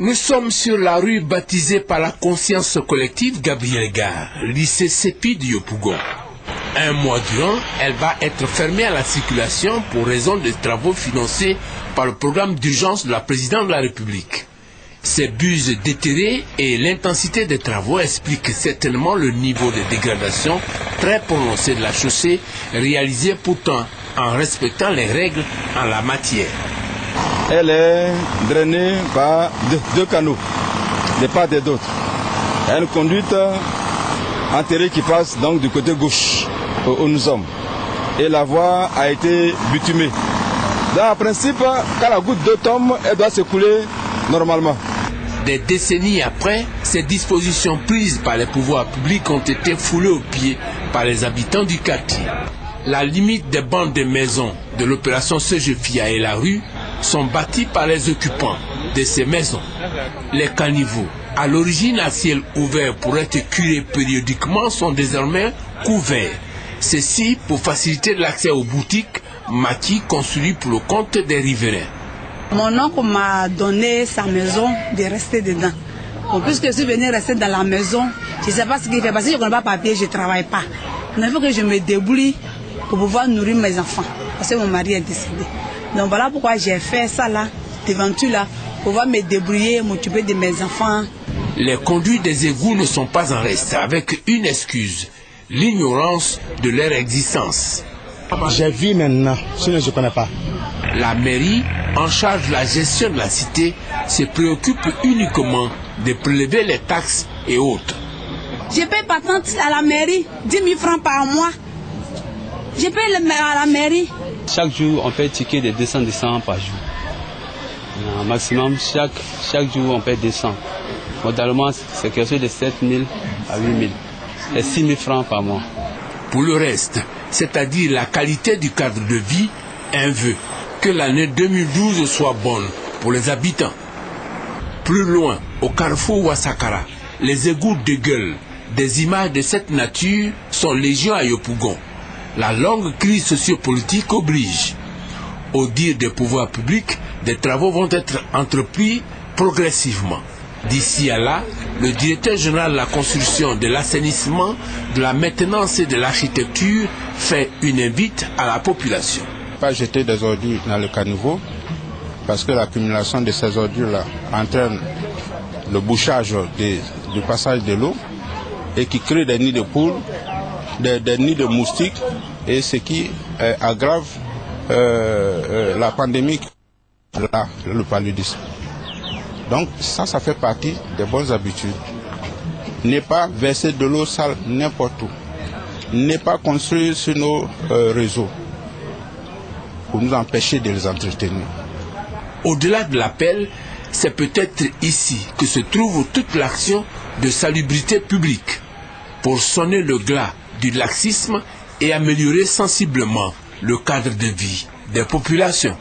Nous sommes sur la rue baptisée par la conscience collective Gabriel Gare, lycée CEPI de Yopougon. Un mois durant, elle va être fermée à la circulation pour raison des travaux financés par le programme d'urgence de la présidente de la République. Ces buses déterrées et l'intensité des travaux expliquent certainement le niveau de dégradation très prononcé de la chaussée, réalisée pourtant en respectant les règles en la matière. Elle est drainée par deux canaux, de part et d'autre. Il y a une conduite enterrée qui passe donc du côté gauche où nous sommes. Et la voie a été bitumée. Dans le principe, quand la goutte d'eau tombe, elle doit s'écouler normalement. Des décennies après, ces dispositions prises par les pouvoirs publics ont été foulées aux pieds par les habitants du quartier. La limite des bandes de maisons de l'opération Sejefia et la rue sont bâties par les occupants de ces maisons. Les caniveaux, à l'origine à ciel ouvert pour être curés périodiquement, sont désormais couverts. Ceci pour faciliter l'accès aux boutiques maquis construites pour le compte des riverains. Mon oncle m'a donné sa maison de rester dedans. Bon, puisque je suis venu rester dans la maison, je ne sais pas ce qu'il fait parce que je ne connais pas papier, je ne travaille pas. Il faut que je me débrouille pour pouvoir nourrir mes enfants parce que mon mari est décédé. Donc voilà pourquoi j'ai fait ça là, devant tout là, pour pouvoir me débrouiller, m'occuper de mes enfants. Les conduits des égouts ne sont pas en reste avec une excuse, l'ignorance de leur existence. J'ai vu maintenant, sinon je ne connais pas. La mairie, en charge de la gestion de la cité, se préoccupe uniquement de prélever les taxes et autres. Je paye patente à la mairie, 10 000 francs par mois. Je paye à la mairie. Chaque jour, on paye un ticket de 200 par jour. Au maximum, chaque jour, on paye 200. Modalement, c'est quelque chose de 7 000 à 8 000. Et 6 000 francs par mois. Pour le reste, c'est-à-dire la qualité du cadre de vie, un vœu que l'année 2012 soit bonne pour les habitants. Plus loin, au carrefour Ouassakara, les égouts de gueule, des images de cette nature sont légion à Yopougon. La longue crise sociopolitique oblige. Au dire des pouvoirs publics, des travaux vont être entrepris progressivement. D'ici à là, le directeur général de la construction, de l'assainissement, de la maintenance et de l'architecture fait une invite à la population. Pas jeter des ordures dans le caniveau parce que l'accumulation de ces ordures-là entraîne le bouchage du passage de l'eau et qui crée des nids de poules, des nids de moustiques et ce qui aggrave la pandémie, le paludisme. Donc ça fait partie des bonnes habitudes. Ne pas verser de l'eau sale n'importe où. Ne pas construire sur nos réseaux pour nous empêcher de les entretenir. Au-delà de l'appel, c'est peut-être ici que se trouve toute l'action de salubrité publique pour sonner le glas du laxisme et améliorer sensiblement le cadre de vie des populations.